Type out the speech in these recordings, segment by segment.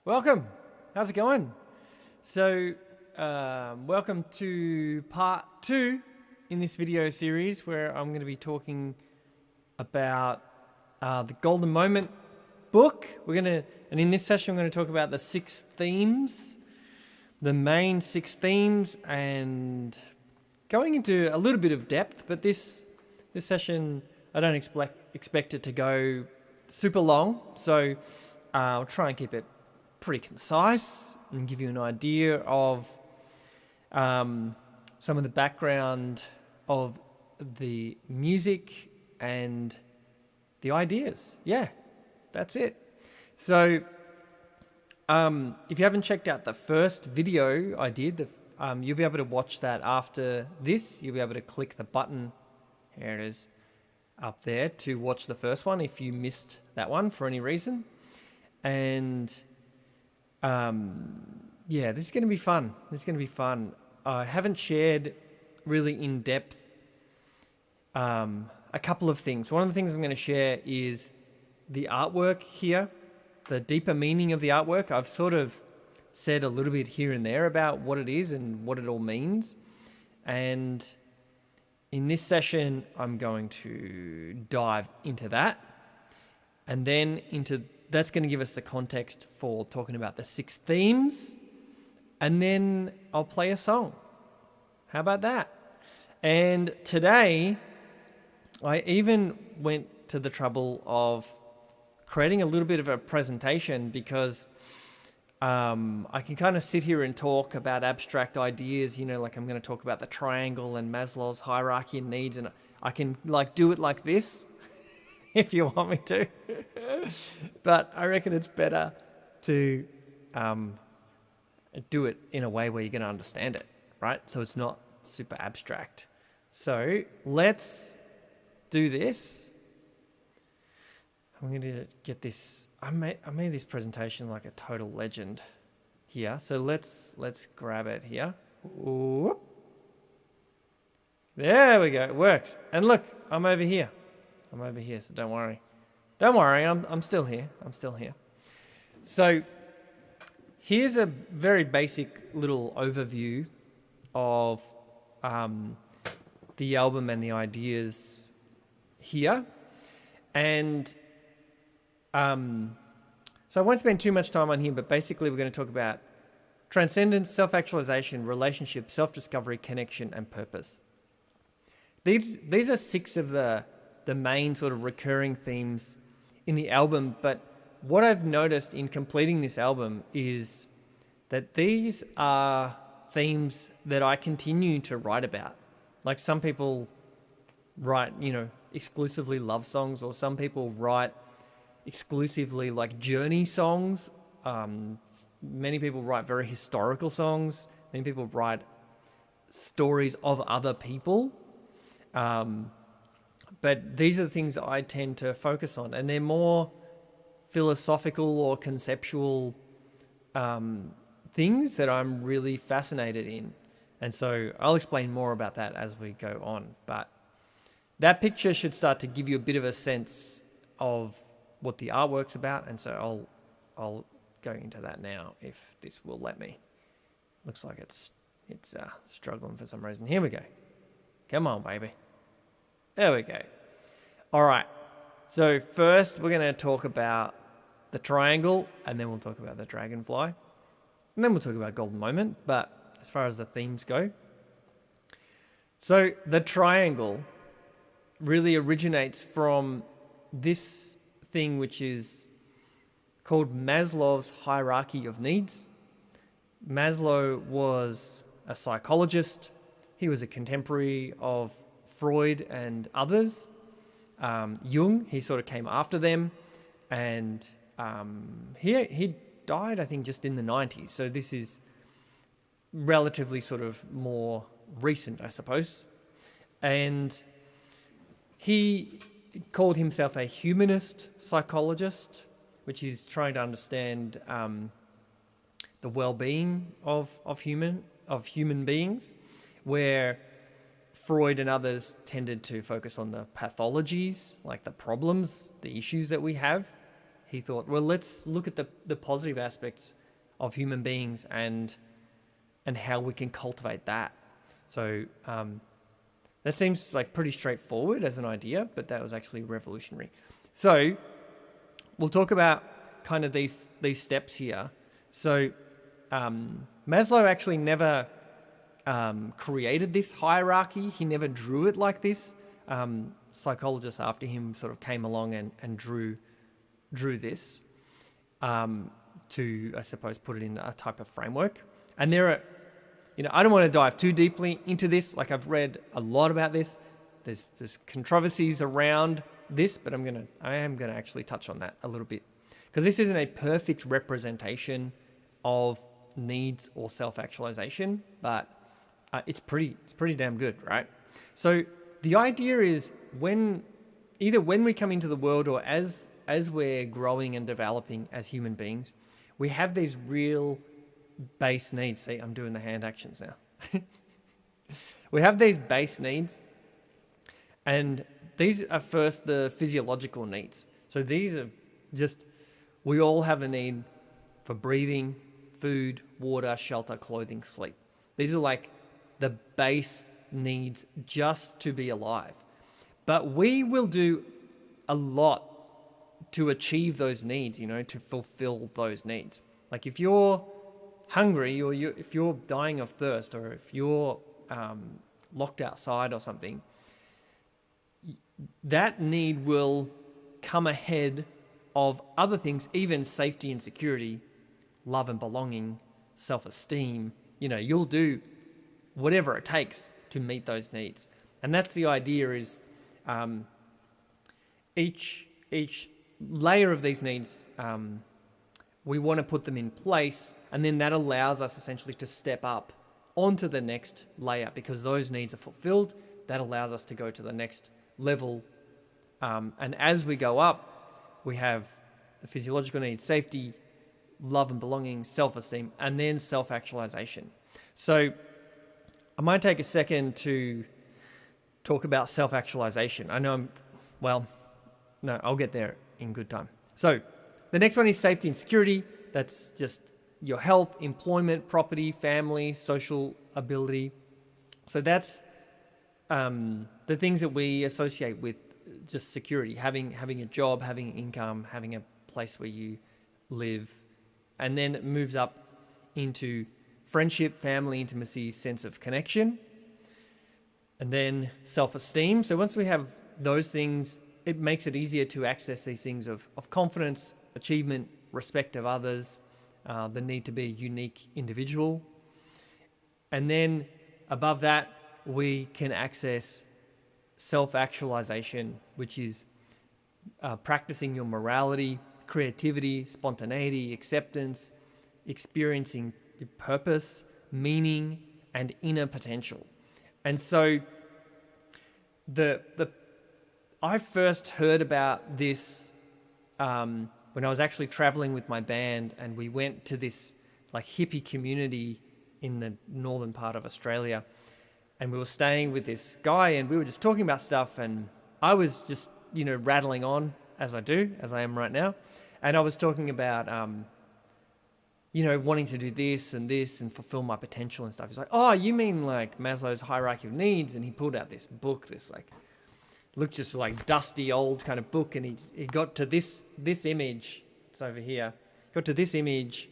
Welcome. How's it going? So, welcome to part 2 in this video series where I'm going to be talking about the Golden Moment book. And in this session, we're going to talk about the 6 themes, the main 6 themes, and going into a little bit of depth. But this session, I don't expect it to go super long, so I'll try and keep it pretty concise and give you an idea of some of the background of the music and the ideas. Yeah, that's it. So if you haven't checked out the first video I did, you'll be able to watch that after this. You'll be able to click the button, here it is, up there, to watch the first one if you missed that one for any reason. And this is going to be fun. I haven't shared really in depth a couple of things. One of the things I'm going to share is the artwork here, the deeper meaning of the artwork. I've sort of said a little bit here and there about what it is and what it all means. And in this session, I'm going to dive into that. And then that's going to give us the context for talking about the 6 themes. And then I'll play a song. How about that? And today, I even went to the trouble of creating a little bit of a presentation because I can kind of sit here and talk about abstract ideas, like I'm going to talk about the triangle and Maslow's hierarchy of needs, and I can do it like this if you want me to. But I reckon it's better to do it in a way where you're going to understand it, right? So it's not super abstract. So let's do this. I'm going to get this. I made this presentation like a total legend here. So let's grab it here. Whoop. There we go. It works. And look, I'm over here. So don't worry. I'm still here. So here's a very basic little overview of the album and the ideas here. And so I won't spend too much time on here, but basically we're going to talk about transcendence, self-actualization, relationship, self-discovery, connection, and purpose. These are 6 of the main sort of recurring themes in the album, but what I've noticed in completing this album is that these are themes that I continue to write about. Like some people write, exclusively love songs, or some people write exclusively like journey songs. Many people write very historical songs. Many people write stories of other people. But these are the things that I tend to focus on, and they're more philosophical or conceptual things that I'm really fascinated in. And so I'll explain more about that as we go on. But that picture should start to give you a bit of a sense of what the artwork's about, and so I'll go into that now if this will let me. Looks like it's struggling for some reason. Here we go. Come on, baby. There we go. All right. So first we're going to talk about the triangle, and then we'll talk about the dragonfly, and then we'll talk about Golden Moment. But as far as the themes go, so the triangle really originates from this thing which is called Maslow's hierarchy of needs. Maslow was a psychologist. He was a contemporary of Freud and others. Jung, he sort of came after them, and he died, I think, just in the 90s. So this is relatively sort of more recent, I suppose. And he called himself a humanist psychologist, which is trying to understand the well-being of human beings, where Freud and others tended to focus on the pathologies, like the problems, the issues that we have, he thought, well, let's look at the positive aspects of human beings and how we can cultivate that. So that seems like pretty straightforward as an idea, but that was actually revolutionary. So we'll talk about kind of these steps here. So Maslow actually never created this hierarchy. He never drew it like this. Psychologists after him sort of came along and drew this to, I suppose, put it in a type of framework. And there are, I don't want to dive too deeply into this. Like, I've read a lot about this. There's controversies around this, but I am gonna actually touch on that a little bit, because this isn't a perfect representation of needs or self-actualization, but it's pretty damn good, right? So the idea is when we come into the world, or as we're growing and developing as human beings, we have these real base needs. See, I'm doing the hand actions now. We have these base needs, and these are first the physiological needs. So these are just, we all have a need for breathing, food, water, shelter, clothing, sleep. These are like the base needs just to be alive. But we will do a lot to achieve those needs, to fulfill those needs. Like, if you're hungry, or if you're dying of thirst, or if you're locked outside or something, that need will come ahead of other things, even safety and security, love and belonging, self-esteem. You'll do whatever it takes to meet those needs. And that's the idea, is each layer of these needs, we want to put them in place, and then that allows us essentially to step up onto the next layer, because those needs are fulfilled. That allows us to go to the next level. And as we go up, we have the physiological needs: safety, love and belonging, self-esteem, and then self-actualization. So I might take a second to talk about self-actualization. I know I'll get there in good time. So the next one is safety and security. That's just your health, employment, property, family, social ability. So that's the things that we associate with just security: having a job, having income, having a place where you live. And then it moves up into friendship, family, intimacy, sense of connection, and then self-esteem. So once we have those things, it makes it easier to access these things of confidence, achievement, respect of others, the need to be a unique individual. And then above that, we can access self-actualization, which is practicing your morality, creativity, spontaneity, acceptance, experiencing purpose, meaning, and inner potential. And so I first heard about this when I was actually traveling with my band, and we went to this like hippie community in the northern part of Australia, and we were staying with this guy, and we were just talking about stuff, and I was just rattling on as I am right now, and I was talking about wanting to do this and fulfill my potential and stuff. He's like, oh, you mean like Maslow's hierarchy of needs? And he pulled out this book, this like looked just like dusty old kind of book, and he got to this image. It's over here. Got to this image,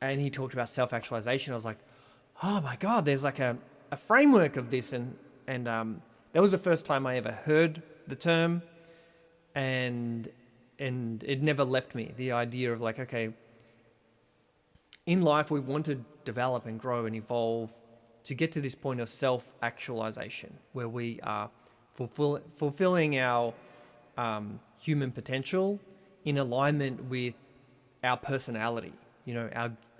and he talked about self-actualization. I was like, oh my God, there's like a framework of this, and that was the first time I ever heard the term, and it never left me. The idea of like, okay, in life we want to develop and grow and evolve to get to this point of self-actualization, where we are fulfilling our human potential in alignment with our personality,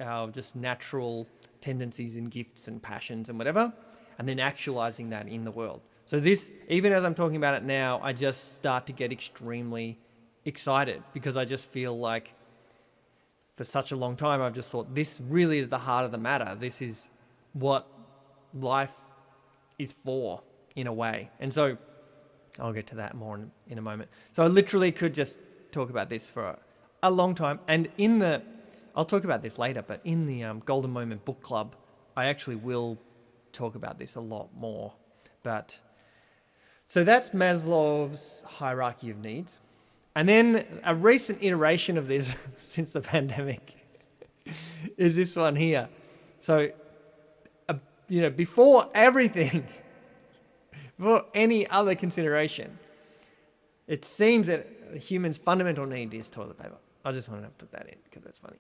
our just natural tendencies and gifts and passions and whatever, and then actualizing that in the world. So this, even as I'm talking about it now, I just start to get extremely excited, because I just feel like for such a long time I've just thought this really is the heart of the matter. This is what life is for, in a way. And so I'll get to that more in a moment. So I literally could just talk about this for a long time. And I'll talk about this later, but in the Golden Moment Book Club, I actually will talk about this a lot more. But so that's Maslow's hierarchy of needs. And then a recent iteration of this since the pandemic is this one here. So, before everything, before any other consideration, it seems that the human's fundamental need is toilet paper. I just wanted to put that in because that's funny.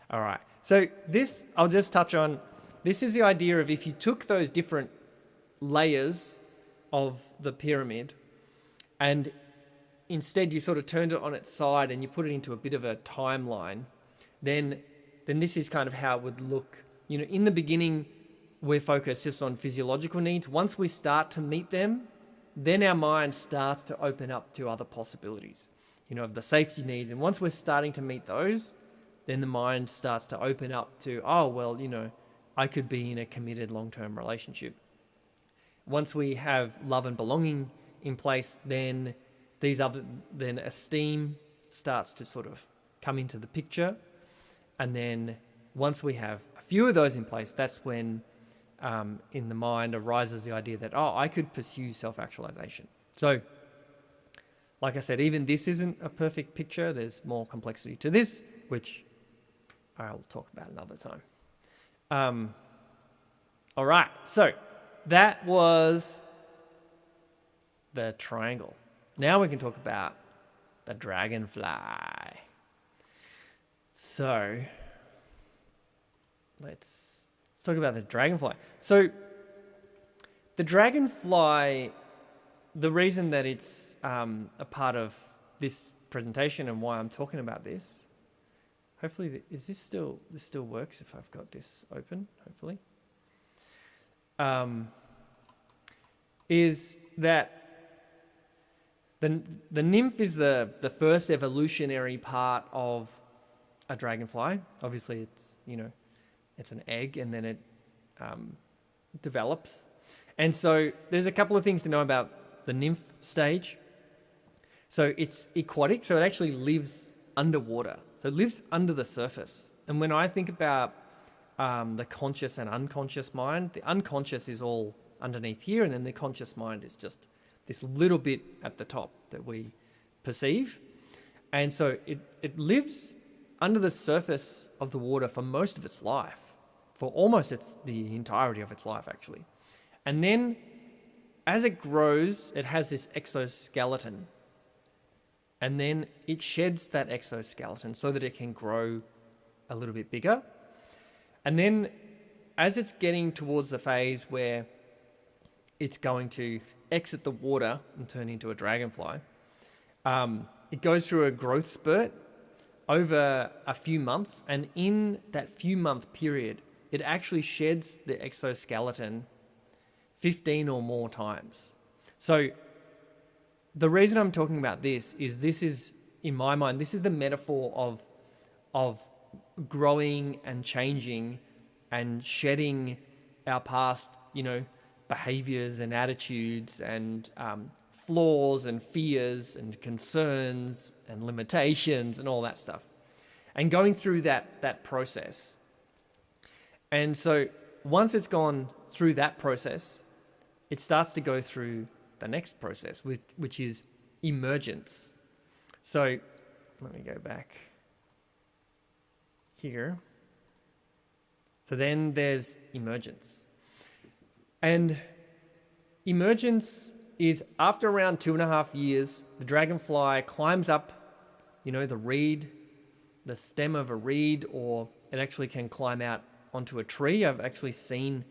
All right. So this, I'll just touch on. This is the idea of if you took those different layers of the pyramid and instead you sort of turned it on its side and you put it into a bit of a timeline, then this is kind of how it would look. In the beginning, we're focused just on physiological needs. Once we start to meet them, then our mind starts to open up to other possibilities, of the safety needs. And once we're starting to meet those, then the mind starts to open up to, I could be in a committed long-term relationship. Once we have love and belonging in place, then esteem starts to sort of come into the picture. And then once we have a few of those in place, that's when in the mind arises the idea that, I could pursue self-actualization. So, like I said, even this isn't a perfect picture. There's more complexity to this, which I'll talk about another time. All right, so that was the triangle. Now we can talk about the dragonfly. So let's talk about the dragonfly. So the dragonfly, the reason that it's a part of this presentation and why I'm talking about this, hopefully, this still works if I've got this open, hopefully, is that the nymph is the first evolutionary part of a dragonfly. Obviously, it's an egg and then it develops. And so there's a couple of things to know about the nymph stage. So it's aquatic, so it actually lives underwater. So it lives under the surface. And when I think about the conscious and unconscious mind, the unconscious is all underneath here, and then the conscious mind is just this little bit at the top that we perceive. And so it lives under the surface of the water for most of its life, for almost the entirety of its life, actually. And then as it grows, it has this exoskeleton. And then it sheds that exoskeleton so that it can grow a little bit bigger. And then as it's getting towards the phase where it's going to exit the water and turn into a dragonfly, it goes through a growth spurt over a few months. And in that few month period, it actually sheds the exoskeleton 15 or more times. So the reason I'm talking about this is, in my mind, this is the metaphor of growing and changing and shedding our past, behaviors and attitudes and flaws and fears and concerns and limitations and all that stuff, and going through that process. And so once it's gone through that process, it starts to go through the next process, which is emergence. So let me go back here. So then there's emergence. And emergence is after around 2.5 years, the dragonfly climbs up, the reed, the stem of a reed, or it actually can climb out onto a tree. I've actually seen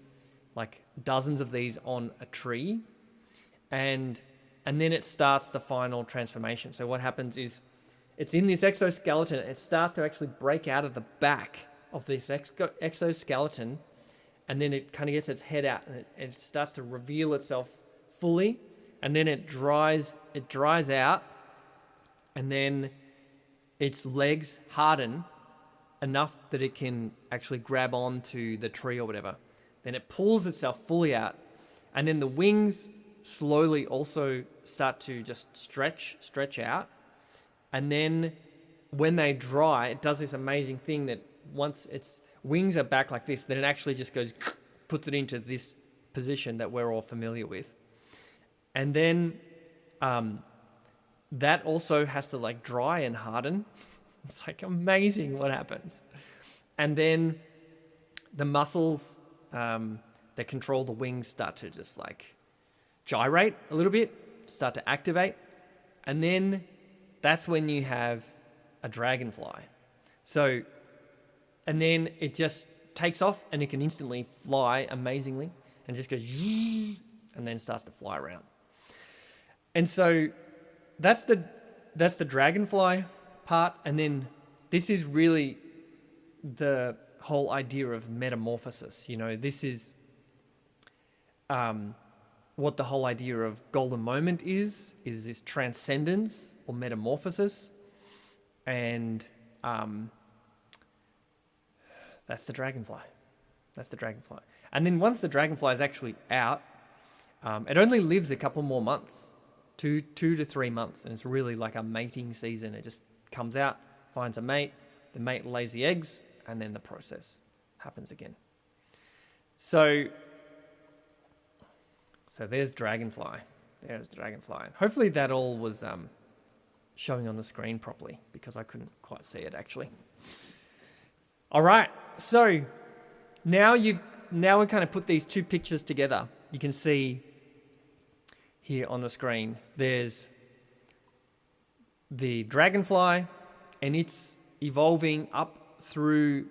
like dozens of these on a tree. And then it starts the final transformation. So what happens is it's in this exoskeleton. It starts to actually break out of the back of this exoskeleton, and then it kind of gets its head out and it starts to reveal itself fully, and then it dries out, and then its legs harden enough that it can actually grab onto the tree or whatever. Then it pulls itself fully out, and then the wings slowly also start to just stretch out, and then when they dry, it does this amazing thing that once its wings are back like this, then it actually just goes, puts it into this position that we're all familiar with. And then that also has to like dry and harden. It's like amazing what happens. And then the muscles that control the wings start to just like gyrate a little bit, start to activate. And then that's when you have a dragonfly. So, and then it just takes off and it can instantly fly amazingly and just goes and then starts to fly around. And so that's the dragonfly part. And then this is really the whole idea of metamorphosis. You know, this is what the whole idea of golden moment is this transcendence or metamorphosis. And that's the dragonfly. That's the dragonfly. And then once the dragonfly is actually out, it only lives a couple more months, 2 to 3 months. And it's really like a mating season. It just comes out, finds a mate, the mate lays the eggs, and then the process happens again. So there's dragonfly. There's dragonfly. Hopefully that all was showing on the screen properly because I couldn't quite see it actually. All right. So now we kind of put these two pictures together. You can see here on the screen, there's the dragonfly and it's evolving up through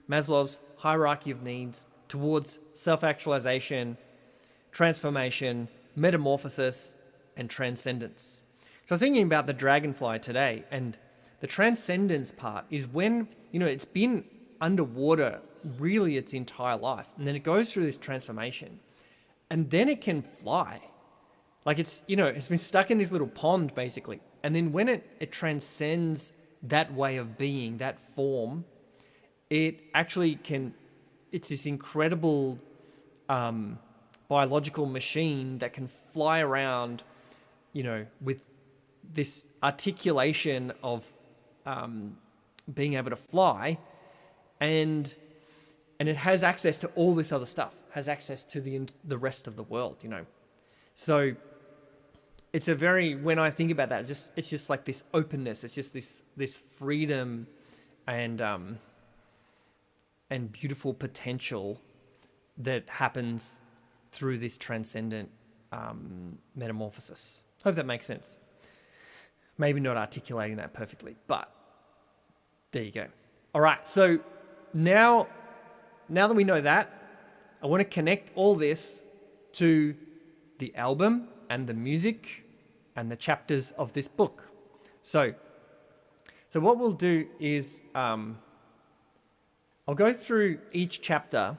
Maslow's hierarchy of needs towards self-actualization, transformation, metamorphosis, and transcendence. So thinking about the dragonfly today, and the transcendence part is when, you know, it's been underwater really its entire life, and then it goes through this transformation, and then it can fly. Like it's, you know, it's been stuck in this little pond basically, and then when it transcends that way of being, that form, it actually can, it's this incredible biological machine that can fly around, you know, with this articulation of being able to fly, and it has access to all this other stuff, has access to the rest of the world, you know. So it's a very, when I think about that, it's just like this openness, it's just this freedom and beautiful potential that happens through this transcendent metamorphosis. Hope that makes sense. Maybe not articulating that perfectly, but there you go. All right, so now that we know that, I want to connect all this to the album and the music and the chapters of this book. So what we'll do is I'll go through each chapter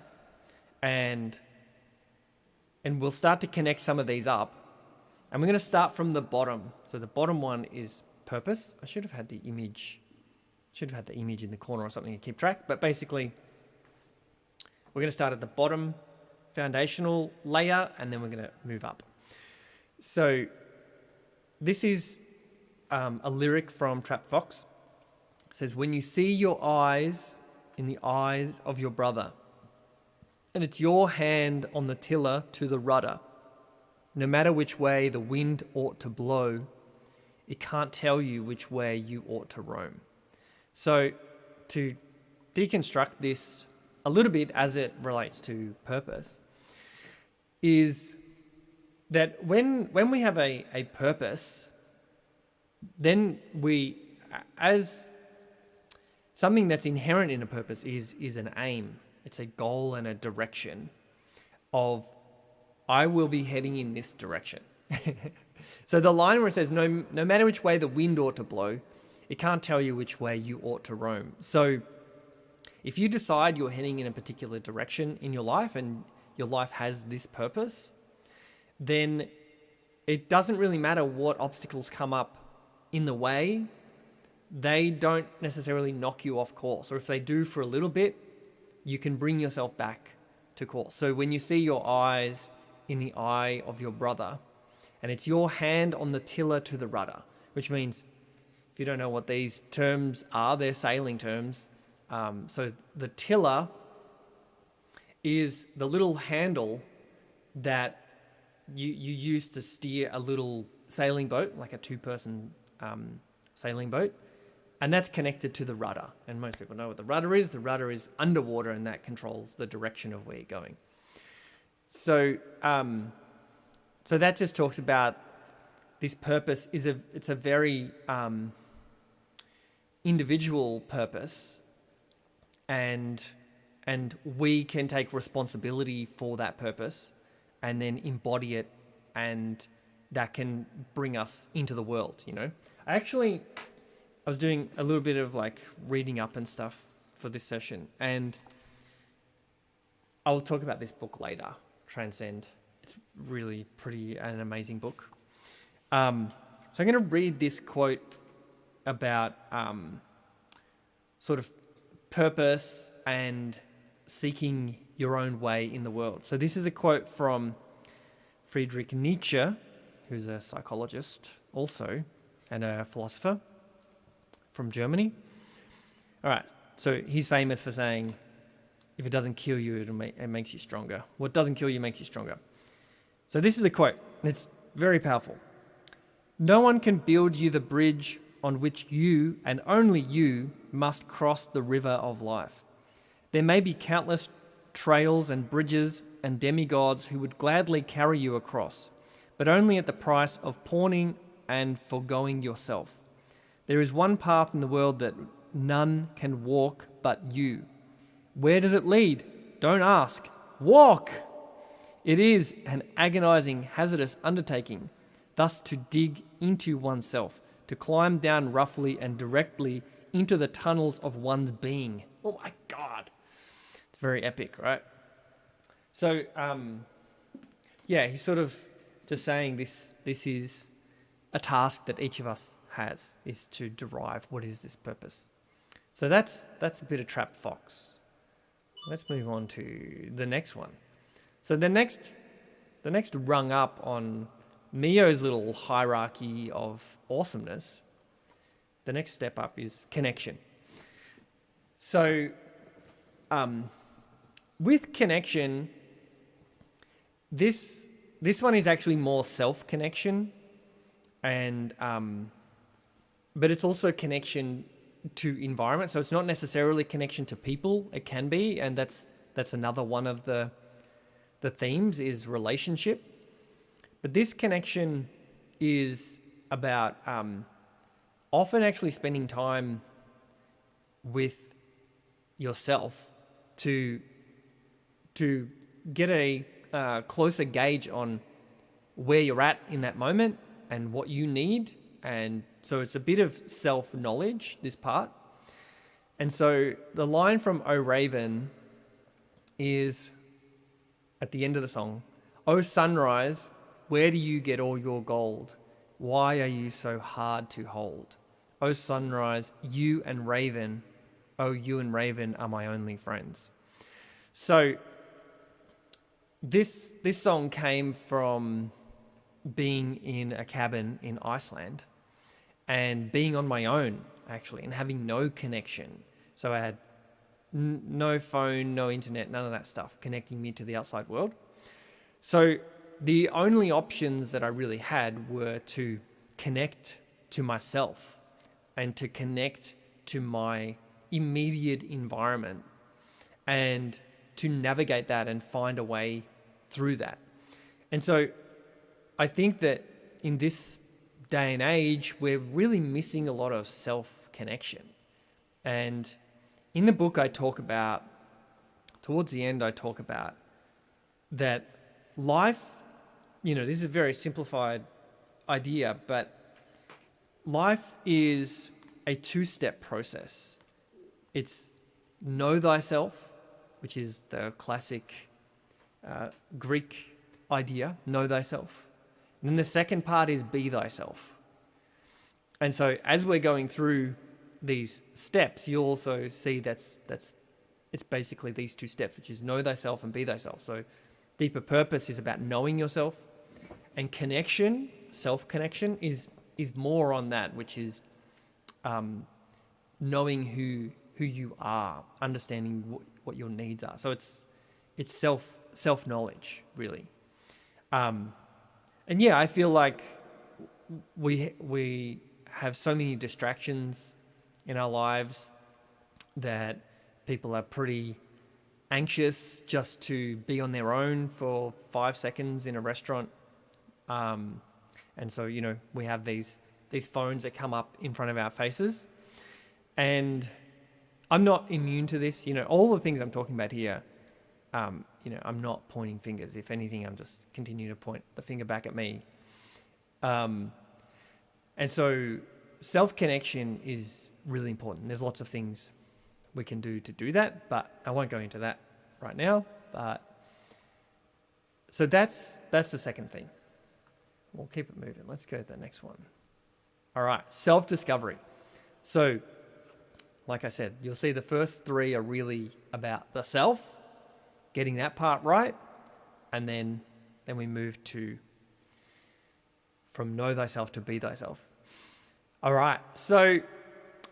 and we'll start to connect some of these up. And we're going to start from the bottom. So the bottom one is purpose. I should have had the image in the corner or something to keep track. But basically, we're going to start at the bottom foundational layer, and then we're going to move up. So this is a lyric from Trap Fox. It says, "When you see your eyes in the eyes of your brother, and it's your hand on the tiller to the rudder, no matter which way the wind ought to blow, it can't tell you which way you ought to roam." So to deconstruct this a little bit as it relates to purpose is that when we have a purpose, then we, as something that's inherent in a purpose is an aim. It's a goal and a direction of, I will be heading in this direction. So the line where it says, no matter which way the wind ought to blow, it can't tell you which way you ought to roam. So if you decide you're heading in a particular direction in your life and your life has this purpose, then it doesn't really matter what obstacles come up in the way. They don't necessarily knock you off course. Or if they do for a little bit, you can bring yourself back to course. So when you see your eyes in the eye of your brother, and it's your hand on the tiller to the rudder, which means if If you don't know what these terms are, they're sailing terms. So the tiller is the little handle that you use to steer a little sailing boat, like a 2-person sailing boat. And that's connected to the rudder. And most people know what the rudder is. The rudder is underwater, and that controls the direction of where you're going. So that just talks about this purpose it's a very individual purpose, and we can take responsibility for that purpose and then embody it, and that can bring us into the world, you know. I was doing a little bit of like reading up and stuff for this session, and I'll talk about this book later, Transcend. It's really pretty an amazing book. So I'm going to read this quote about sort of purpose and seeking your own way in the world. So this is a quote from Friedrich Nietzsche, who's a psychologist also and a philosopher from Germany. All right, so he's famous for saying, if it doesn't kill you, it makes you stronger. What doesn't kill you makes you stronger. So this is the quote. It's very powerful. No one can build you the bridge on which you, and only you, must cross the river of life. There may be countless trails and bridges and demigods who would gladly carry you across, but only at the price of pawning and foregoing yourself. There is one path in the world that none can walk but you. Where does it lead? Don't ask. Walk! It is an agonizing, hazardous undertaking, thus to dig into oneself, to climb down roughly and directly into the tunnels of one's being. Oh my God. It's very epic, right? So, he's sort of just saying this is a task that each of us has, is to derive what is this purpose. So that's a bit of Trapped Fox. Let's move on to the next one. So the next rung up on Mijo's little hierarchy of awesomeness, the next step up is connection. So with connection, this one is actually more self-connection, and but it's also connection to environment. So it's not necessarily connection to people. It can be, and that's another one of the themes is relationship. But this connection is about often actually spending time with yourself to get a closer gauge on where you're at in that moment and what you need. And so it's a bit of self-knowledge, this part. And so the line from O Raven is at the end of the song, O sunrise, where do you get all your gold? Why are you so hard to hold? O sunrise, you and Raven, oh, you and Raven are my only friends. So this song came from being in a cabin in Iceland and being on my own, actually, and having no connection. So I had no phone, no internet, none of that stuff connecting me to the outside world. So the only options that I really had were to connect to myself and to connect to my immediate environment and to navigate that and find a way through that. And so I think that in this day and age, we're really missing a lot of self-connection. And in the book, towards the end, I talk about that life, this is a very simplified idea, but life is a 2-step process. It's know thyself, which is the classic Greek idea, know thyself. And then the second part is be thyself. And so as we're going through these steps, you'll also see it's basically these 2 steps, which is know thyself and be thyself. So deeper purpose is about knowing yourself, and connection, self-connection is more on that, which is knowing who you are, understanding what your needs are. So it's self knowledge, really. And yeah, I feel like we have so many distractions in our lives that people are pretty anxious just to be on their own for 5 seconds in a restaurant. And so, we have these phones that come up in front of our faces. And I'm not immune to this. All the things I'm talking about here, I'm not pointing fingers. If anything, I'm just continuing to point the finger back at me. And so self-connection is really important. There's lots of things we can do to do that, but I won't go into that right now. But so that's the second thing. We'll keep it moving. Let's go to the next one. All right, self-discovery. So, like I said, you'll see the first 3 are really about the self, getting that part right, and then we move to from know thyself to be thyself. All right, so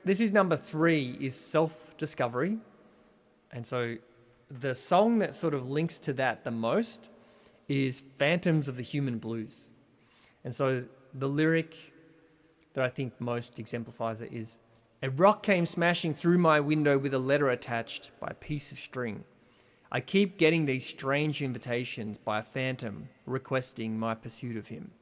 this is number 3 is self-discovery. And so the song that sort of links to that the most is Phantoms of the Human Blues. And so the lyric that I think most exemplifies it is, "A rock came smashing through my window with a letter attached by a piece of string. I keep getting these strange invitations by a phantom requesting my pursuit of him.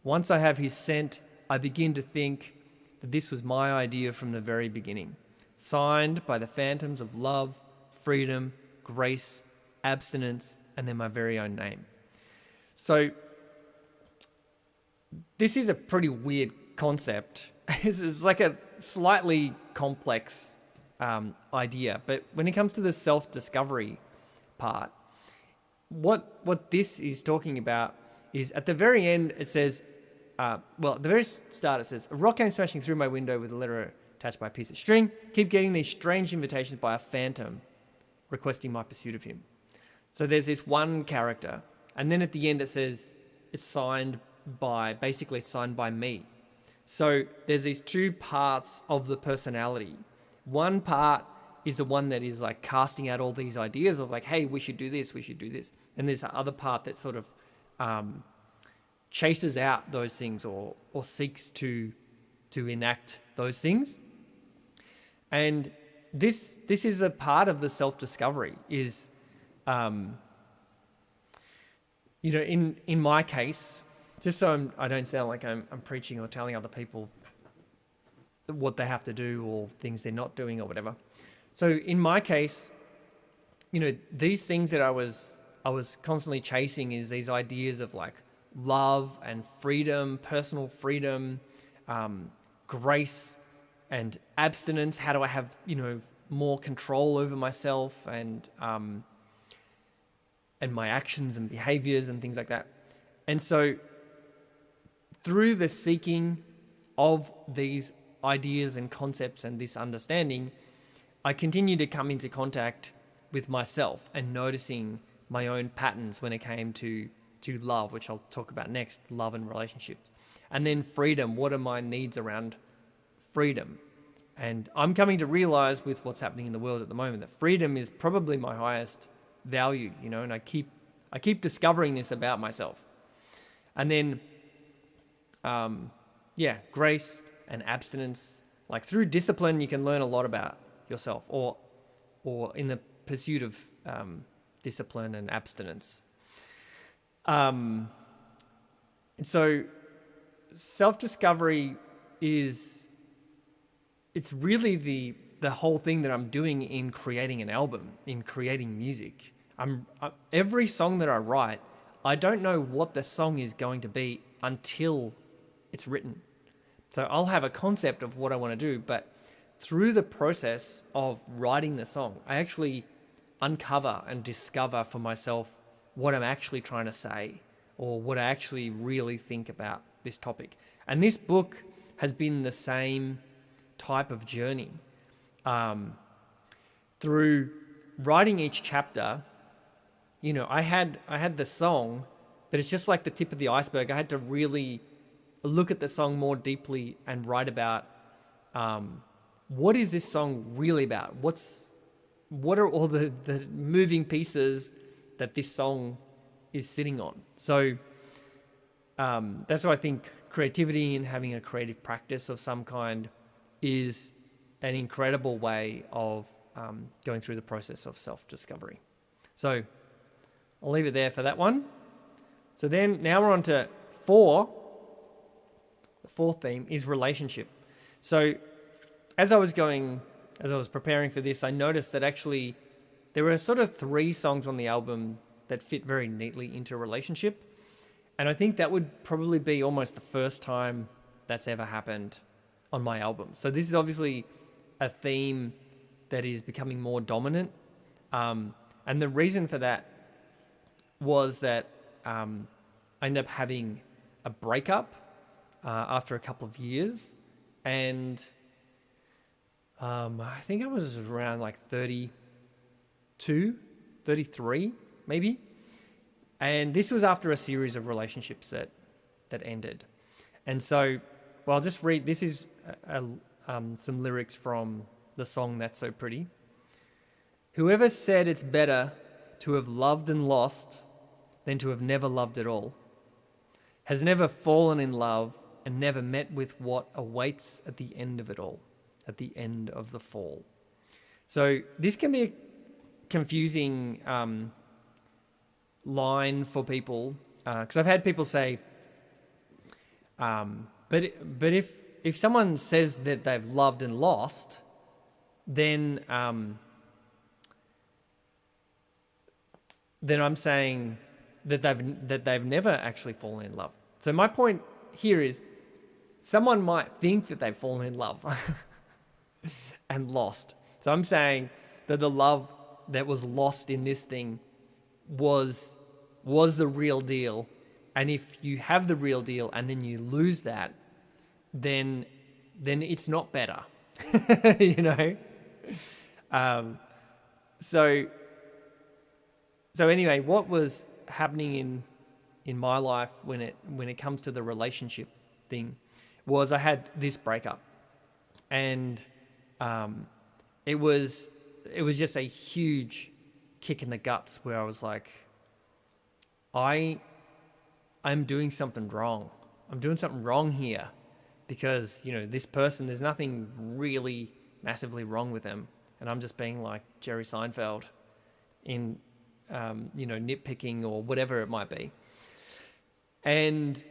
Once I have his scent, I begin to think that this was my idea from the very beginning. Signed by the phantoms of love, freedom, grace, abstinence, and then my very own name." So this is a pretty weird concept. It's like a slightly complex idea. But when it comes to the self-discovery part, what this is talking about is at the very end, it says, at the very start, it says, "A rock came smashing through my window with a letter attached by a piece of string. Keep getting these strange invitations by a phantom requesting my pursuit of him." So there's this one character. And then at the end, it says it's signed by me. So there's these 2 parts of the personality. One part is the one that is like casting out all these ideas of like, hey, we should do this, we should do this. And there's the other part that sort of chases out those things or seeks to enact those things. And this is a part of the self-discovery is, in my case, just so I don't sound like I'm preaching or telling other people what they have to do or things they're not doing or whatever. So in my case, these things that I was constantly chasing is these ideas of like love and freedom, personal freedom, grace and abstinence. How do I have, more control over myself and my actions and behaviors and things like that. And so through the seeking of these ideas and concepts and this understanding, I continue to come into contact with myself and noticing my own patterns when it came to love, which I'll talk about next, love and relationships. And then freedom, what are my needs around freedom? And I'm coming to realize with what's happening in the world at the moment that freedom is probably my highest value, and I keep discovering this about myself. And then, grace and abstinence, like through discipline, you can learn a lot about yourself or in the pursuit of discipline and abstinence. And so self-discovery it's really the whole thing that I'm doing in creating an album, in creating music. Every song that I write, I don't know what the song is going to be until it's written. So I'll have a concept of what I want to do, but through the process of writing the song, I actually uncover and discover for myself what I'm actually trying to say or what I actually really think about this topic. And this book has been the same type of journey. Through writing each chapter, I had the song, but it's just like the tip of the iceberg. I had to really look at the song more deeply and write about what is this song really about? What are all the moving pieces that this song is sitting on? So that's why I think creativity and having a creative practice of some kind is an incredible way of going through the process of self-discovery. So I'll leave it there for that one. So then now we're on to 4. The 4th theme is relationship. So as I was preparing for this, I noticed that actually there were sort of 3 songs on the album that fit very neatly into relationship. And I think that would probably be almost the first time that's ever happened on my album. So this is obviously a theme that is becoming more dominant. And the reason for that was that I ended up having a breakup after a couple of years. And I think I was around like 32, 33, maybe. And this was after a series of relationships that ended. And so, well, I'll just read. This is some lyrics from the song That's So Pretty. Whoever said it's better to have loved and lost than to have never loved at all has never fallen in love and never met with what awaits at the end of it all, at the end of the fall. So this can be a confusing line for people, because I've had people say, but if someone says that they've loved and lost, then I'm saying that they've never actually fallen in love. So my point here is, someone might think that they've fallen in love and lost. So I'm saying that the love that was lost in this thing was the real deal. And if you have the real deal and then you lose that, then it's not better, you know? So anyway, what was happening in my life when it comes to the relationship thing was I had this breakup, and it was just a huge kick in the guts where I was like, I'm doing something wrong. I'm doing something wrong here, because, you know, this person, there's nothing really massively wrong with them, and I'm just being like Jerry Seinfeld in nitpicking or whatever it might be. And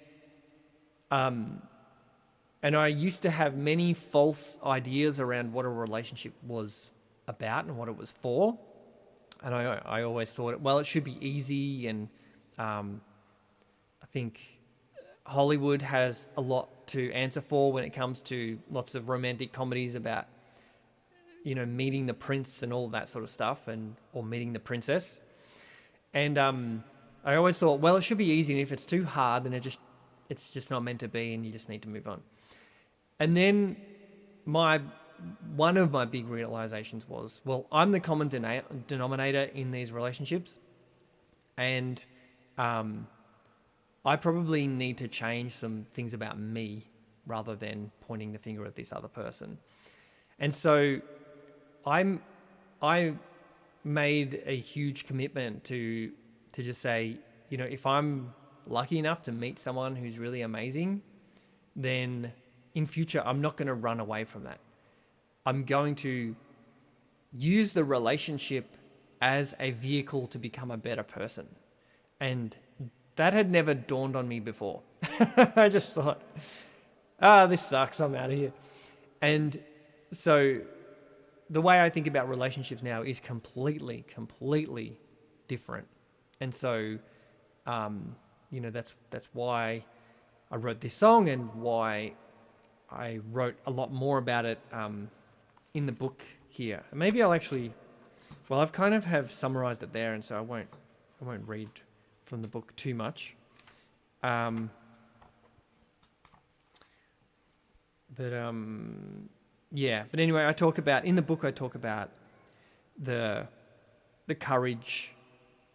I used to have many false ideas around what a relationship was about and what it was for. And I always thought, well, it should be easy. And I think Hollywood has a lot to answer for when it comes to lots of romantic comedies about, you know, meeting the prince and all that sort of stuff, or meeting the princess. And I always thought, well, it should be easy, and if it's too hard, then it's just not meant to be, and you just need to move on. And then one of my big realizations was, well, I'm the common denominator in these relationships, and I probably need to change some things about me rather than pointing the finger at this other person. And so I made a huge commitment to just say, you know, if I'm lucky enough to meet someone who's really amazing, then in future, I'm not going to run away from that. I'm going to use the relationship as a vehicle to become a better person. And that had never dawned on me before. I just thought, this sucks, I'm out of here. And so the way I think about relationships now is completely different. And so, that's why I wrote this song, and why I wrote a lot more about it in the book here. And maybe I'll actually, well, I've kind of have summarized it there, and so I won't read from the book too much. But anyway, in the book I talk about the courage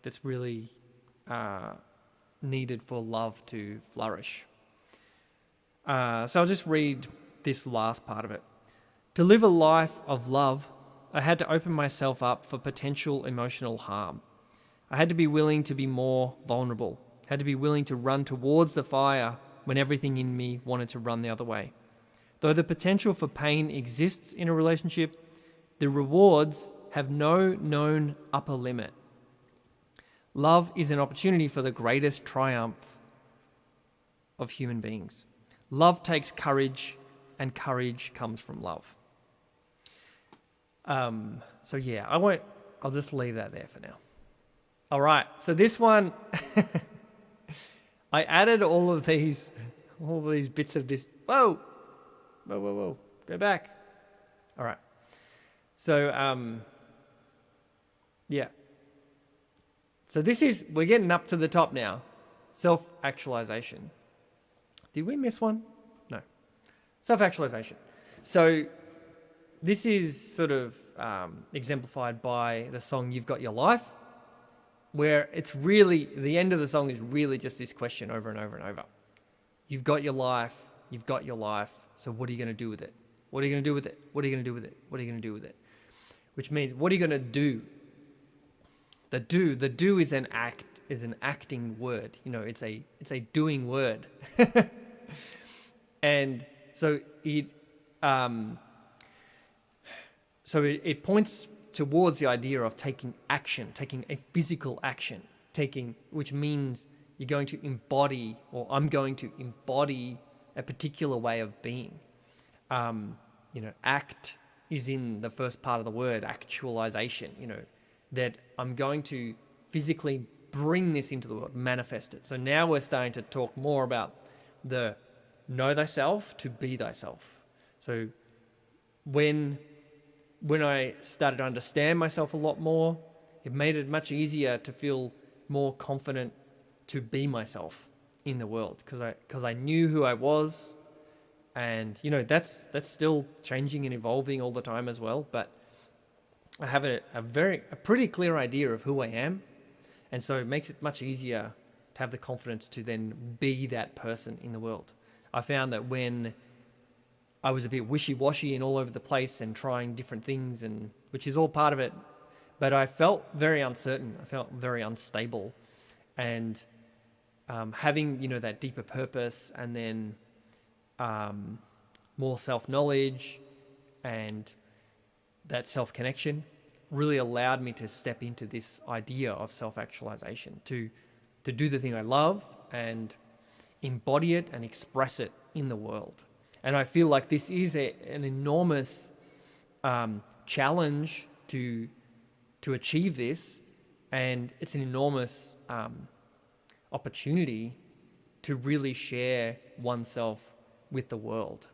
that's really needed for love to flourish. So I'll just read this last part of it. To live a life of love, I had to open myself up for potential emotional harm. I had to be willing to be more vulnerable, had to be willing to run towards the fire when everything in me wanted to run the other way. Though the potential for pain exists in a relationship, the rewards have no known upper limit. Love is an opportunity for the greatest triumph of human beings. Love takes courage, and courage comes from love. I'll just leave that there for now. All right, so this one, I added all of these bits of this. Whoa, go back. All right. So, So we're getting up to the top now. Self-actualization. Did we miss one? No. Self-actualization. So this is sort of exemplified by the song You've Got Your Life, where it's really, the end of the song is really just this question over and over and over. You've got your life, so what are you going to do with it? What are you going to do with it? What are you going to do with it? What are you going to do with it? Which means, what are you going to do? The do is an acting word. It's a doing word. And so it points towards the idea of taking action, taking a physical action, which means you're going to embody, or I'm going to embody a particular way of being. Act is in the first part of the word, actualization, that I'm going to physically bring this into the world, manifest it. So now we're starting to talk more about the know thyself to be thyself. So when I started to understand myself a lot more, it made it much easier to feel more confident to be myself in the world, because I knew who I was, and that's still changing and evolving all the time as well. But I have a pretty clear idea of who I am, and so it makes it much easier to have the confidence to then be that person in the world. I found that when I was a bit wishy-washy and all over the place and trying different things, and which is all part of it, but I felt very uncertain. I felt very unstable, and having that deeper purpose, and then more self-knowledge and that self-connection really allowed me to step into this idea of self-actualization, to do the thing I love and embody it and express it in the world. And I feel like this is an enormous challenge to achieve this, and it's an enormous opportunity to really share oneself with the world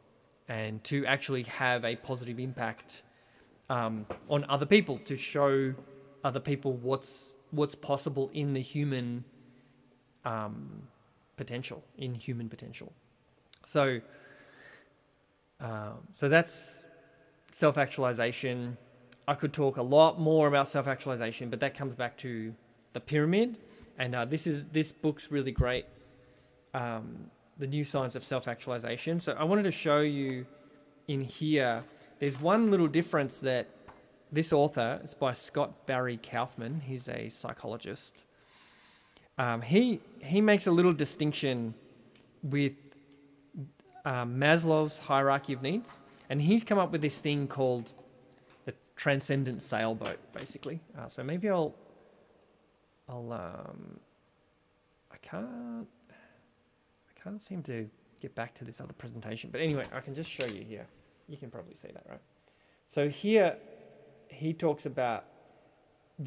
and to actually have a positive impact on other people, to show other people what's possible in the human potential, So that's self-actualization. I could talk a lot more about self-actualization, but that comes back to the pyramid. And this book's really great, The New Science of Self-Actualization. So I wanted to show you in here, there's one little difference that this author, it's by Scott Barry Kaufman, he's a psychologist. He makes a little distinction with Maslow's hierarchy of needs, and he's come up with this thing called the transcendent sailboat, basically. So maybe I can't seem to get back to this other presentation, but anyway, I can just show you here. You can probably see that, right? So here he talks about at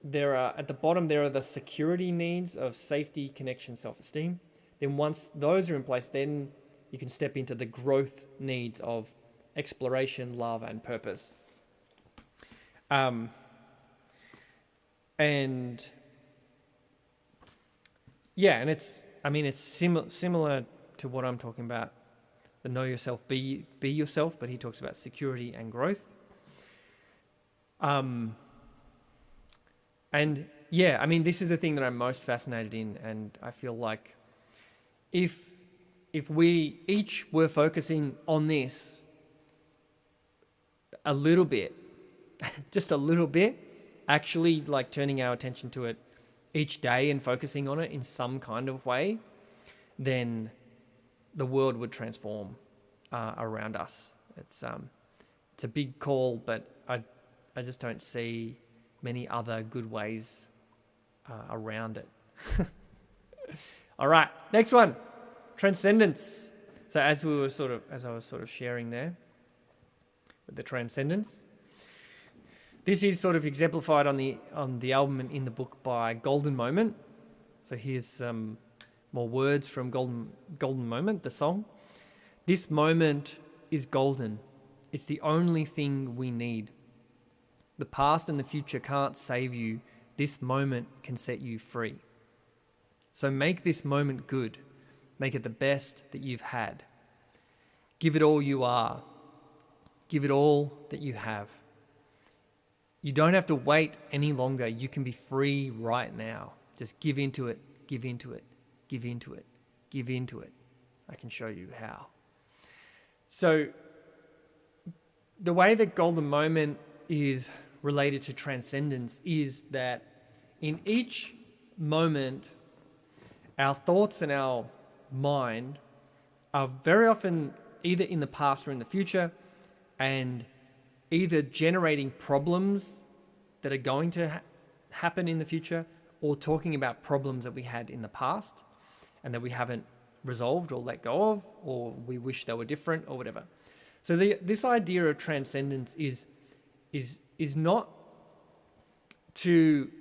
the bottom there are the security needs of safety, connection, self-esteem. Then once those are in place, then you can step into the growth needs of exploration, love, and purpose. And it's similar to what I'm talking about, the know yourself, be yourself, but he talks about security and growth. This is the thing that I'm most fascinated in, and I feel like if we each were focusing on this, a little bit, just a little bit, actually like turning our attention to it each day and focusing on it in some kind of way, then the world would transform around us. It's a big call, but I just don't see many other good ways around it. All right, next one, transcendence. So as I was sort of sharing there with the transcendence, this is sort of exemplified on the album and in the book by Golden Moment. So here's some more words from Golden Moment, the song. This moment is golden. It's the only thing we need. The past and the future can't save you. This moment can set you free. So make this moment good. Make it the best that you've had. Give it all you are. Give it all that you have. You don't have to wait any longer. You can be free right now. Just give into it, give into it, give into it, give into it. I can show you how. So the way that Golden Moment is related to transcendence is that in each moment, our thoughts and our mind are very often either in the past or in the future, and either generating problems that are going to happen in the future, or talking about problems that we had in the past and that we haven't resolved or let go of, or we wish they were different or whatever. So this idea of transcendence is not to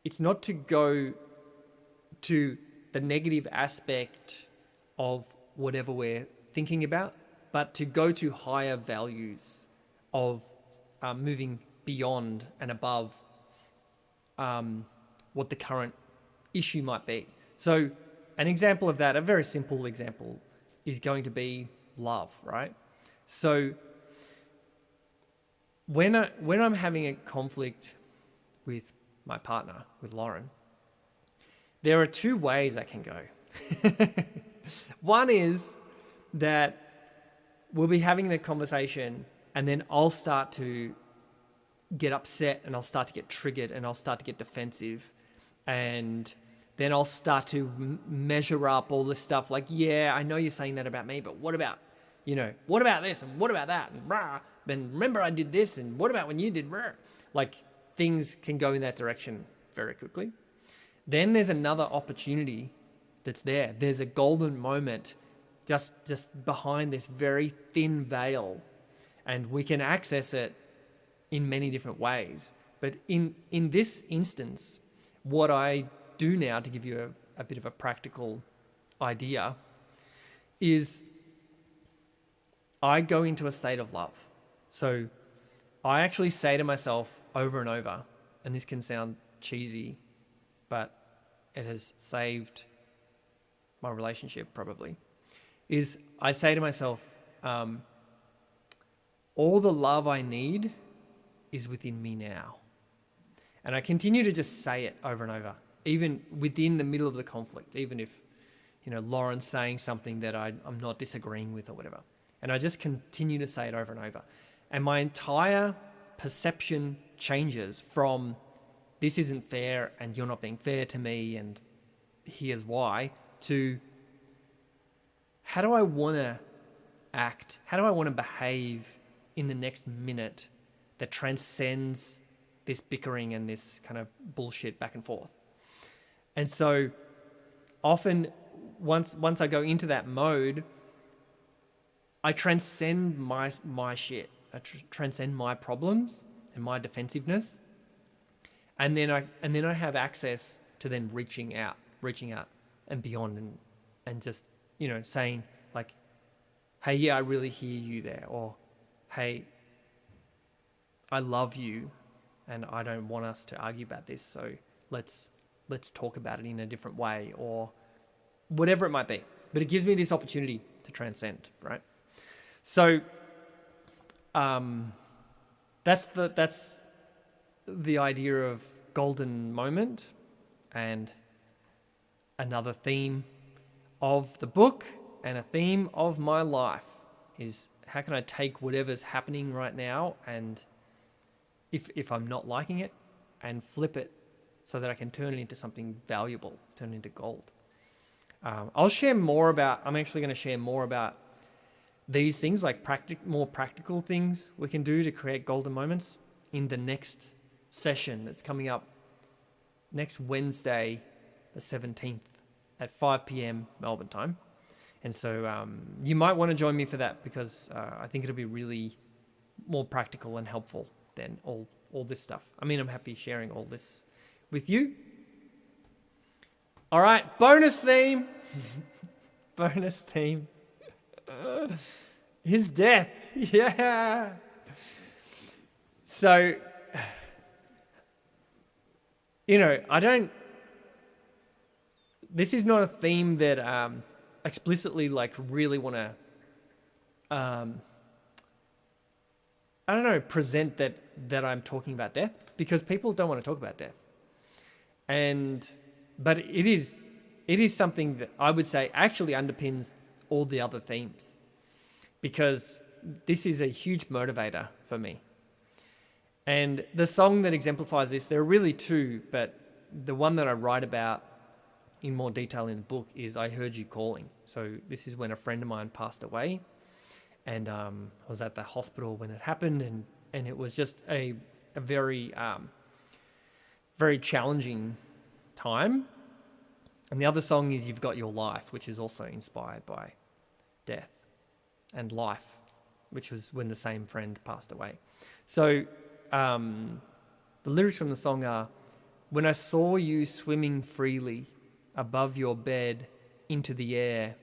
it's not to go to the negative aspect of whatever we're thinking about, but to go to higher values of moving beyond and above what the current issue might be. So an example of that, a very simple example, is going to be love, right? So when I'm having a conflict with my partner, with Lauren, there are two ways I can go. One is that we'll be having the conversation and then I'll start to get upset and I'll start to get triggered and I'll start to get defensive, and then I'll start to measure up all this stuff like, yeah, I know you're saying that about me, but what about this and what about that, and rah, then remember I did this, and what about when you did rah? Like, things can go in that direction very quickly. Then there's another opportunity that's there. There's a golden moment just behind this very thin veil, and we can access it in many different ways. But in this instance, what I do now, to give you a bit of a practical idea, is I go into a state of love. So I actually say to myself over and over, and this can sound cheesy, but it has saved my relationship probably, is I say to myself, all the love I need is within me now. And I continue to just say it over and over, even within the middle of the conflict, even if, Lauren's saying something that I'm not disagreeing with or whatever. And I just continue to say it over and over. And my entire perception changes from this isn't fair and you're not being fair to me and here's why, to how do I want to act? How do I want to behave in the next minute that transcends this bickering and this kind of bullshit back and forth? And so often once I go into that mode, I transcend my shit. I transcend my problems and my defensiveness. And then I have access to then reaching out and beyond, and just, saying like, hey, yeah, I really hear you there. Or, hey, I love you and I don't want us to argue about this. So let's talk about it in a different way, or whatever it might be. But it gives me this opportunity to transcend, right? So that's the idea of golden moment. And another theme of the book and a theme of my life is how can I take whatever's happening right now, and if I'm not liking it, and flip it so that I can turn it into something valuable, turn it into gold. I'm actually going to share more about these things, like more practical things we can do to create golden moments in the next session that's coming up next Wednesday, the 17th at 5 p.m. Melbourne time. And so you might want to join me for that, because I think it'll be really more practical and helpful than all this stuff. I mean, I'm happy sharing all this with you. All right, bonus theme. Bonus theme. His death. Yeah. So, this is not a theme that explicitly really want to, present that I'm talking about death, because people don't want to talk about death. But it is something that I would say actually underpins all the other themes, because this is a huge motivator for me. And the song that exemplifies this, there are really two, but the one that I write about in more detail in the book is I Heard You Calling. So this is when a friend of mine passed away, and I was at the hospital when it happened, and it was just a very, very challenging time. And the other song is You've Got Your Life, which is also inspired by death, and life, which was when the same friend passed away. So the lyrics from the song are, when I saw you swimming freely above your bed into the air,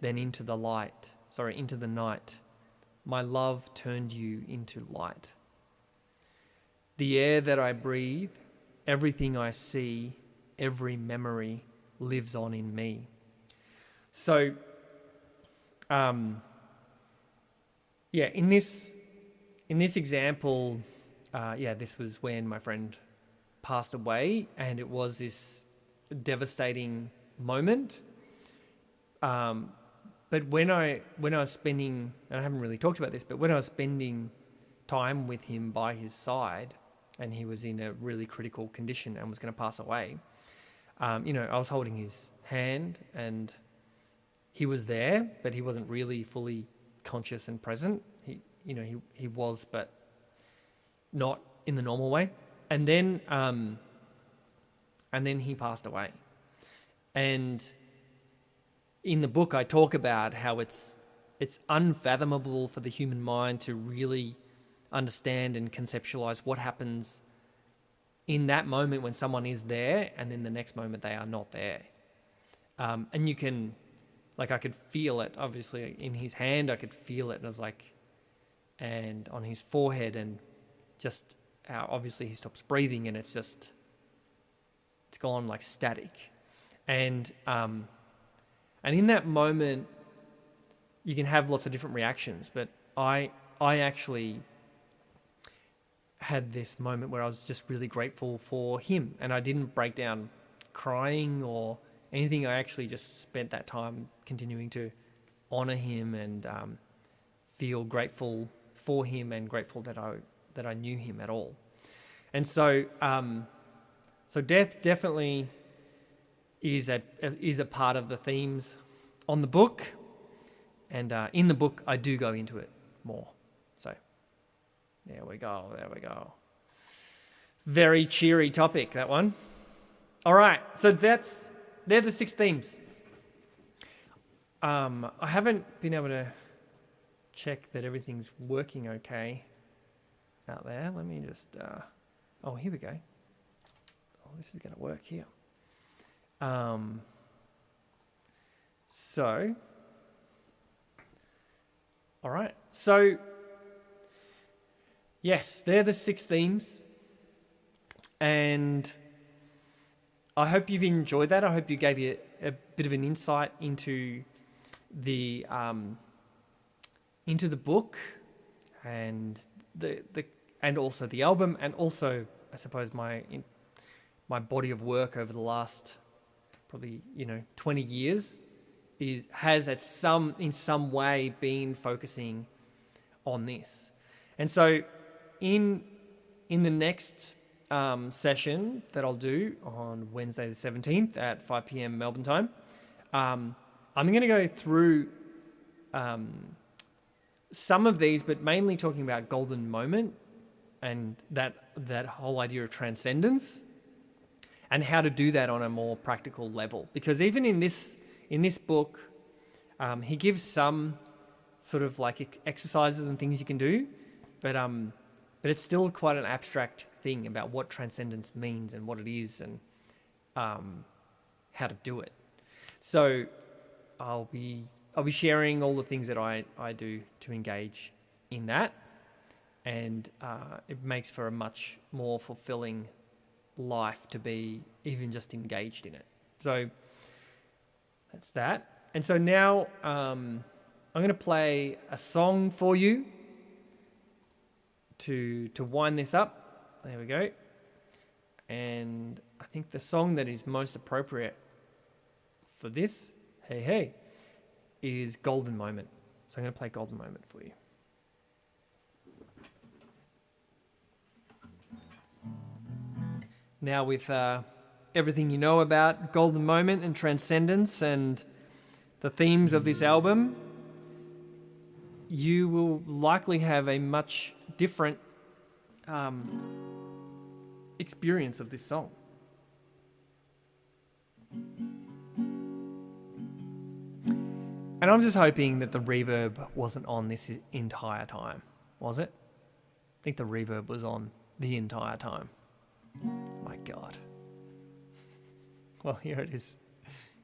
then into the night, my love turned you into light. The air that I breathe, everything I see, every memory lives on in me. So, in this example, this was when my friend passed away, and it was this devastating moment. But when I was spending, and I haven't really talked about this, but when I was spending time with him by his side, and he was in a really critical condition and was going to pass away, I was holding his hand, and he was there, but he wasn't really fully conscious and present. He was, but not in the normal way. And then he passed away. And in the book, I talk about how it's unfathomable for the human mind to really understand and conceptualize what happens in that moment when someone is there, and then the next moment they are not there. And you can, I could feel it, obviously, in his hand. I could feel it, and I was and on his forehead, and just how obviously he stops breathing, and it's gone like static. And in that moment, you can have lots of different reactions, but I actually had this moment where I was just really grateful for him, and I didn't break down crying or anything. I actually just spent that time continuing to honor him and feel grateful for him, and grateful that I knew him at all. And so death definitely is a part of the themes on the book, and in the book I do go into it more. So there we go. Very cheery topic, that one. All right, so they're the 6 themes. I haven't been able to check that everything's working okay out there. Let me just... here we go. Oh, this is going to work here. All right. So, yes, they're the 6 themes. And I hope you've enjoyed that. I hope you gave you a bit of an insight into the book, and and also the album, and also, I suppose, my body of work over the last probably 20 years has in some way been focusing on this. And so in the next session that I'll do on Wednesday the 17th at 5 p.m. Melbourne time, I'm going to go through some of these, but mainly talking about golden moment and that whole idea of transcendence and how to do that on a more practical level. Because even in this book, he gives some sort of like exercises and things you can do, but it's still quite an abstract thing about what transcendence means and what it is and how to do it. So I'll be sharing all the things that I do to engage in that, and it makes for a much more fulfilling life to be even just engaged in it. So that's that. And so now I'm going to play a song for you to wind this up. There we go. And I think the song that is most appropriate for this, hey, hey, is Golden Moment. So I'm going to play Golden Moment for you. Now with everything you know about Golden Moment and transcendence and the themes of this album, you will likely have a much different experience of this song. And I'm just hoping that the reverb wasn't on this entire time. Was it? I think the reverb was on the entire time. My God. Well, here it is.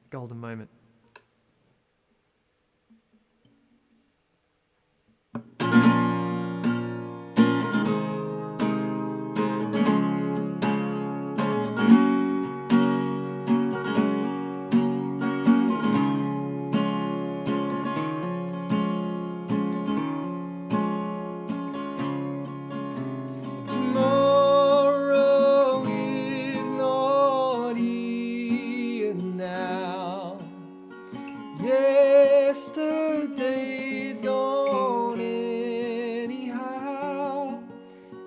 Golden Moment. Yesterday's gone anyhow.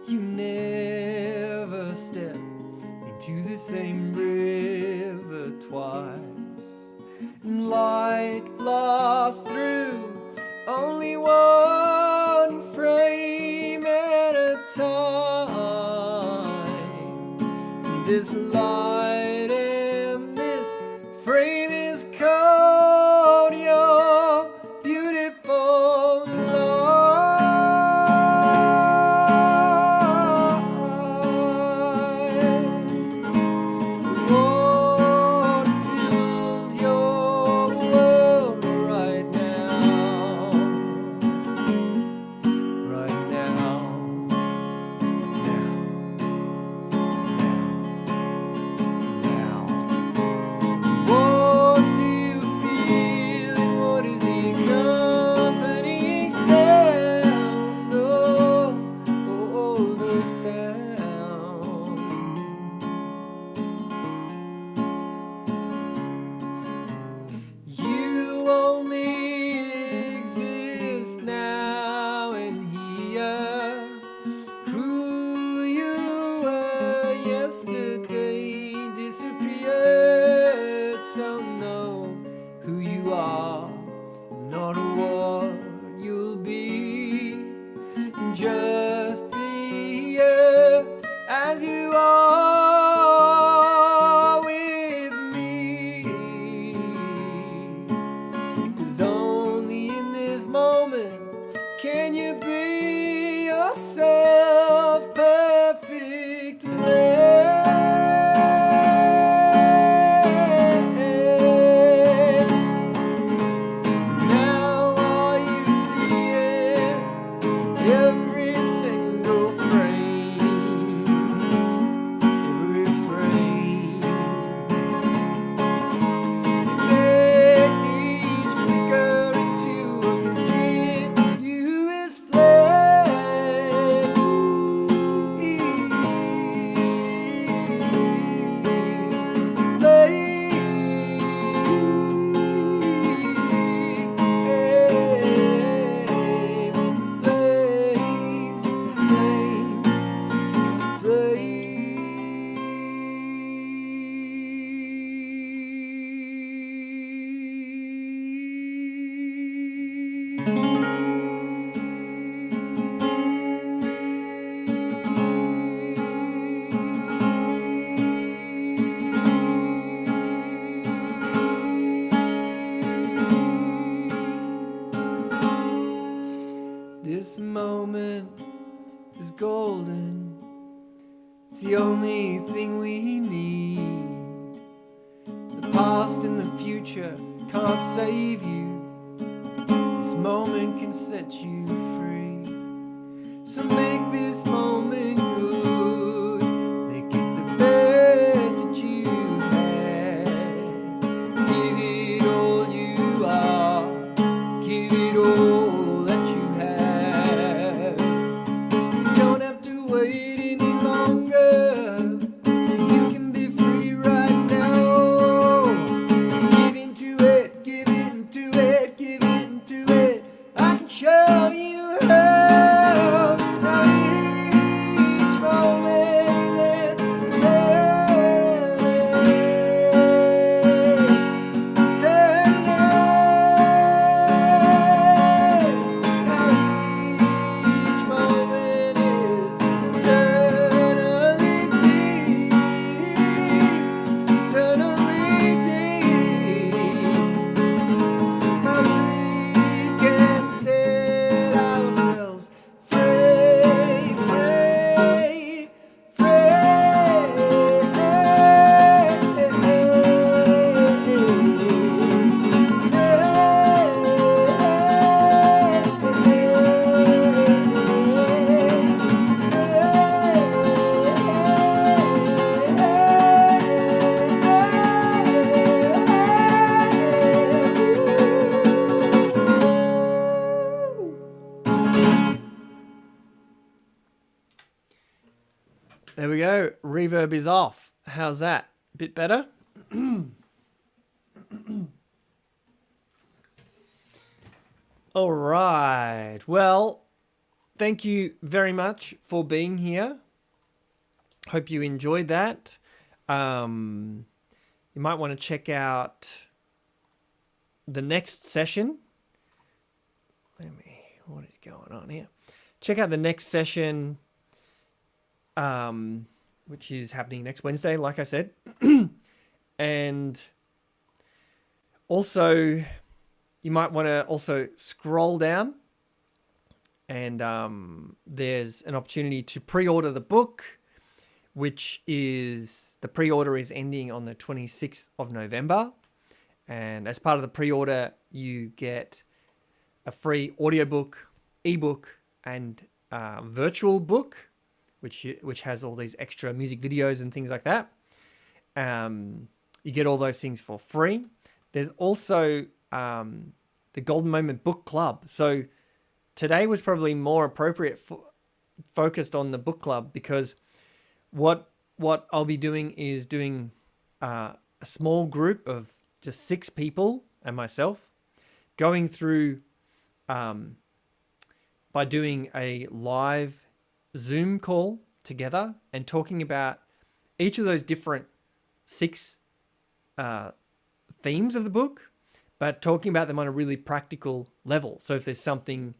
You never step into the same river twice. And light blasts through only one frame at a time. This light and this frame is called your beautiful life. So what fills your world right now? Right now. What do you feel and what is the accompanying sound? Oh, the sound. You only exist now and here. Who you were yesterday disappeared. So know who you are, not what you'll be. Just be here as you are with me. 'Cause only in this moment can you be yourself perfectly. Now all you see is every single frame It's the only thing we need. The past and the future can't save you. This moment can set you free. So make this moment good. Make it the best that you had. Give it all you are. Give it all that you have. You don't have to wait any longer. 'Cause you can be free right now. Give into it, give into it, give into it. I can show you how. Now each moment is There we go. Reverb is off. How's that? Bit better? All right. Well, thank you very much for being here. Hope you enjoyed that. You might want to check out the next session. What is going on here? Check out the next session, which is happening next Wednesday, like I said. And also, you might want to also scroll down, and there's an opportunity to pre-order the book, which is, the pre-order is ending on the 26th of November. And as part of the pre-order, you get a free audiobook, ebook, and virtual book, which has all these extra music videos and things like that. You get all those things for free. There's also the Golden Moment Book Club. So today was probably more appropriate focused on the book club, because what I'll be doing is doing a small group of just 6 people and myself going through by doing a live Zoom call together and talking about each of those different 6 themes of the book, but talking about them on a really practical level. So if there's something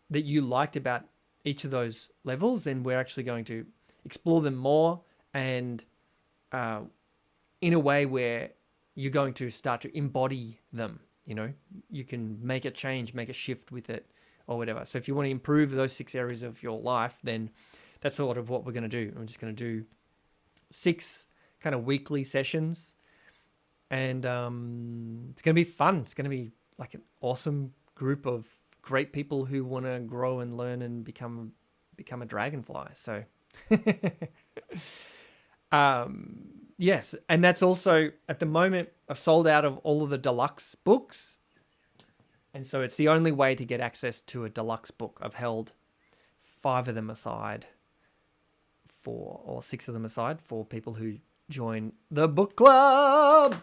that you liked about each of those levels, then we're actually going to explore them more, and in a way where you're going to start to embody them. You know, you can make a change, make a shift with it, or whatever. So if you want to improve those 6 areas of your life, then that's sort of what we're going to do. I'm just going to do 6 kind of weekly sessions, and it's going to be fun. It's going to be like an awesome group of great people who want to grow and learn and become a dragonfly. So yes, and that's also, at the moment, I've sold out of all of the deluxe books, and so it's the only way to get access to a deluxe book. I've held 5 of them aside or 6 of them aside for people who join the book club,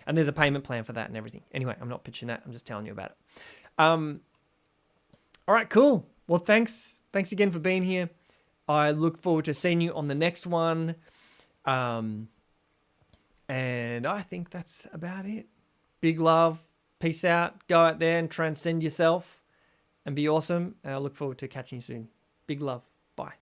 and there's a payment plan for that and everything. Anyway, I'm not pitching that, I'm just telling you about it. All right, cool. Well, thanks again for being here. I look forward to seeing you on the next one. And I think that's about it. Big love. Peace out. Go out there and transcend yourself and be awesome. And I look forward to catching you soon. Big love. Bye.